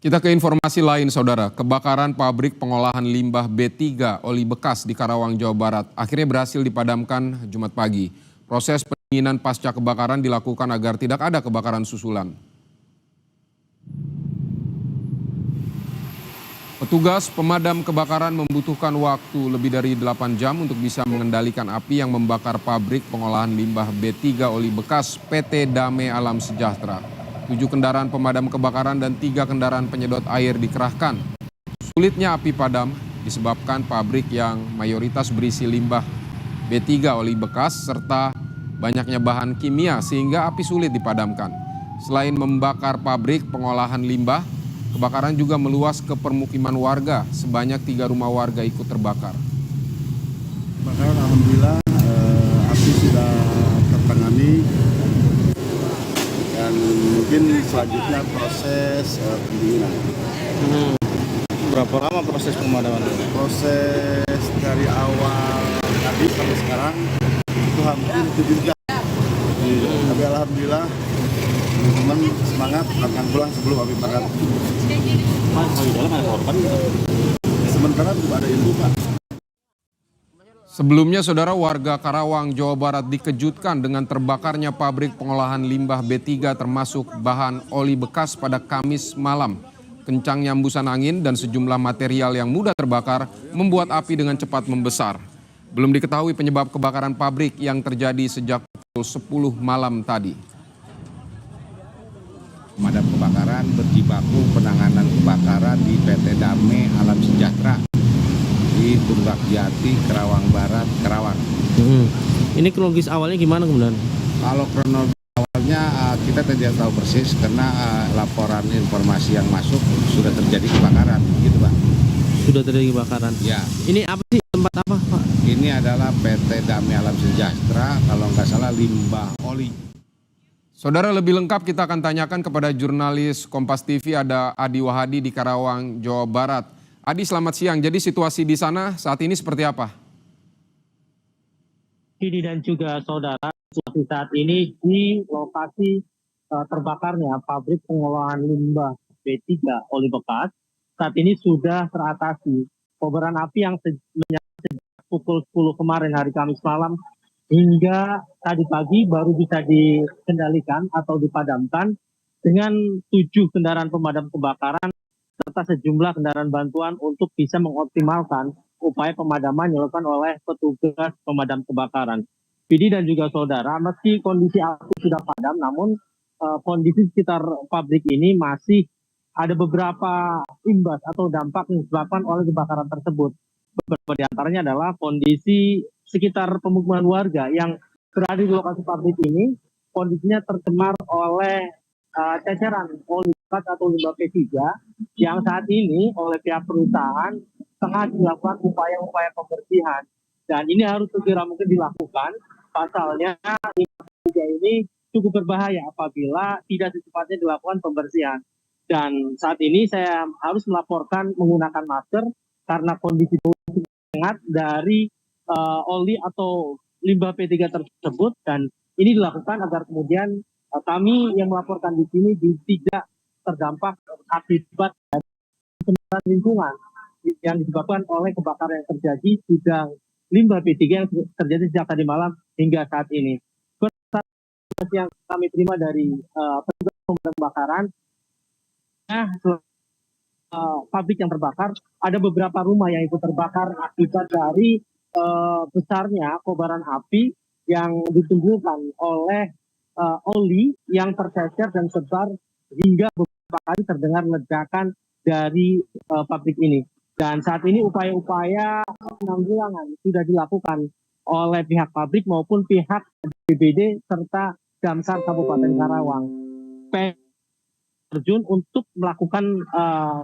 Kita ke informasi lain, Saudara. Kebakaran pabrik pengolahan limbah B3 oli bekas di Karawang, Jawa Barat akhirnya berhasil dipadamkan Jumat pagi. Proses pendinginan pasca kebakaran dilakukan agar tidak ada kebakaran susulan. Petugas pemadam kebakaran membutuhkan waktu lebih dari 8 jam untuk bisa mengendalikan api yang membakar pabrik pengolahan limbah B3 oli bekas PT Dame Alam Sejahtera. 7 kendaraan pemadam kebakaran dan 3 kendaraan penyedot air dikerahkan. Sulitnya api padam disebabkan pabrik yang mayoritas berisi limbah B3 oli bekas serta banyaknya bahan kimia sehingga api sulit dipadamkan. Selain membakar pabrik pengolahan limbah, kebakaran juga meluas ke permukiman warga. Sebanyak 3 rumah warga ikut terbakar. Kebakaran alhamdulillah api sudah tertangani dan mungkin selanjutnya proses pendinginan. Berapa lama proses pemadaman? Proses dari awal tadi sampai sekarang itu hampir 7 jam. Tapi alhamdulillah teman-teman semangat akan pulang sebelum api padam. Mas, di dalam ada korban? Sementara belum ada info, Pak. Sebelumnya, Saudara, warga Karawang, Jawa Barat dikejutkan dengan terbakarnya pabrik pengolahan limbah B3 termasuk bahan oli bekas pada Kamis malam. Kencangnya hembusan angin dan sejumlah material yang mudah terbakar membuat api dengan cepat membesar. Belum diketahui penyebab kebakaran pabrik yang terjadi sejak pukul 10 malam tadi. Pemadam kebakaran berjibaku penanganan kebakaran di PT Dame Alam Sejahtera di Tunggak Jati, Karawang Barat, Karawang. Ini kronologis awalnya gimana kemudian? Kalau kronologi awalnya kita tidak tahu persis karena laporan informasi yang masuk sudah terjadi kebakaran, gitu Pak. Sudah terjadi kebakaran? Ya. Ini apa sih, tempat apa Pak? Ini adalah PT Dame Alam Sejahtera, kalau nggak salah limbah oli. Saudara, lebih lengkap kita akan tanyakan kepada jurnalis Kompas TV, ada Adi Wahadi di Karawang, Jawa Barat. Adi, selamat siang. Jadi situasi di sana saat ini seperti apa? Ini dan juga saudara, situasi saat ini di lokasi terbakarnya pabrik pengolahan limbah B3 oli bekas saat ini sudah teratasi. Kobaran api yang menyala sejak pukul 10 kemarin hari Kamis malam hingga tadi pagi baru bisa dikendalikan atau dipadamkan dengan 7 kendaraan pemadam kebakaran serta sejumlah kendaraan bantuan untuk bisa mengoptimalkan upaya pemadaman yang dilakukan oleh petugas pemadam kebakaran. Vidi dan juga saudara, meski kondisi api sudah padam, namun kondisi sekitar pabrik ini masih ada beberapa imbas atau dampak yang disebabkan oleh kebakaran tersebut. Beberapa di antaranya adalah kondisi sekitar pemukiman warga yang berada di lokasi pabrik ini, kondisinya tercemar oleh ceceran oli bekas atau limbah P3 yang saat ini oleh pihak perusahaan tengah dilakukan upaya-upaya pembersihan, dan ini harus segera mungkin dilakukan. Pasalnya limbah P3 ini cukup berbahaya apabila tidak secepatnya dilakukan pembersihan. Dan saat ini saya harus melaporkan menggunakan masker karena kondisi hangat dari oli atau limbah P3 tersebut, dan ini dilakukan agar kemudian kami yang melaporkan di sini tidak terdampak akibat pencemaran lingkungan yang disebabkan oleh kebakaran yang terjadi di gudang limbah P3 yang terjadi sejak tadi malam hingga saat ini. Informasi yang kami terima dari petugas pemadam kebakaran, pabrik yang terbakar, ada beberapa rumah yang ikut terbakar akibat dari besarnya kobaran api yang ditimbulkan oleh oli yang tercecer dan sebar hingga beberapa kali terdengar ledakan dari pabrik ini. Dan saat ini upaya-upaya penanggulangan sudah dilakukan oleh pihak pabrik maupun pihak BPBD serta Damkar Kabupaten Karawang. Terjun untuk melakukan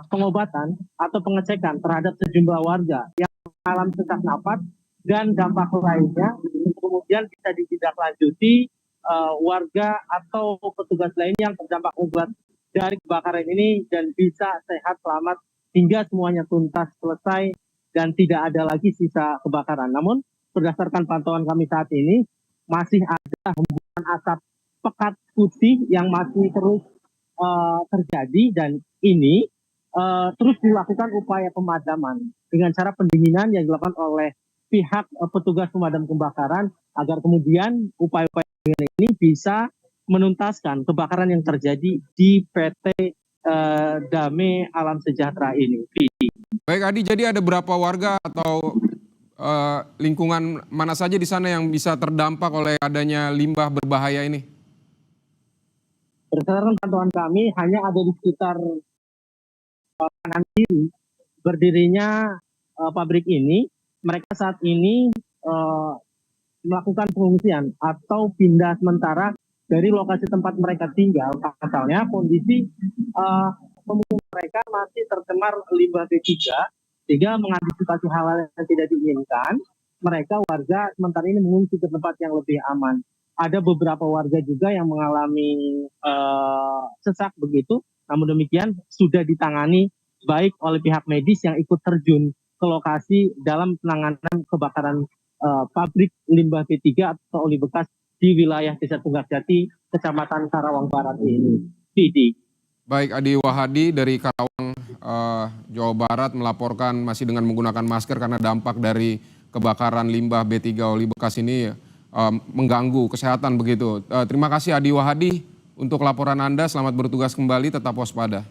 pengobatan atau pengecekan terhadap sejumlah warga yang mengalami sesak napas dan dampak lainnya, kemudian bisa ditindaklanjuti warga atau petugas lainnya yang terdampak akibat dari kebakaran ini dan bisa sehat selamat hingga semuanya tuntas selesai dan tidak ada lagi sisa kebakaran. Namun berdasarkan pantauan kami saat ini masih ada hembusan asap pekat putih yang masih terus terjadi, dan ini terus dilakukan upaya pemadaman dengan cara pendinginan yang dilakukan oleh pihak petugas pemadam kebakaran agar kemudian upaya-upaya ini bisa menuntaskan kebakaran yang terjadi di PT Dame Alam Sejahtera ini. Baik Adi, jadi ada berapa warga atau lingkungan mana saja di sana yang bisa terdampak oleh adanya limbah berbahaya ini? Berdasarkan pantauan kami hanya ada di sekitar kanan kiri berdirinya pabrik ini. Mereka saat ini melakukan pengungsian atau pindah sementara dari lokasi tempat mereka tinggal. Pasalnya kondisi pemukiman mereka masih tercemar limbah B3, sehingga mengantisipasi hal yang tidak diinginkan, mereka warga sementara ini mengungsi ke tempat yang lebih aman. Ada beberapa warga juga yang mengalami sesak begitu, namun demikian sudah ditangani baik oleh pihak medis yang ikut terjun ke lokasi dalam penanganan kebakaran pabrik limbah B3 atau oli bekas di wilayah Desa Tunggak Jati, Kecamatan Karawang Barat ini. Didi. Baik, Adi Wahadi dari Karawang, Jawa Barat melaporkan masih dengan menggunakan masker karena dampak dari kebakaran limbah B3 oli bekas ini mengganggu kesehatan begitu. Terima kasih Adi Wahadi untuk laporan Anda, selamat bertugas kembali, tetap waspada.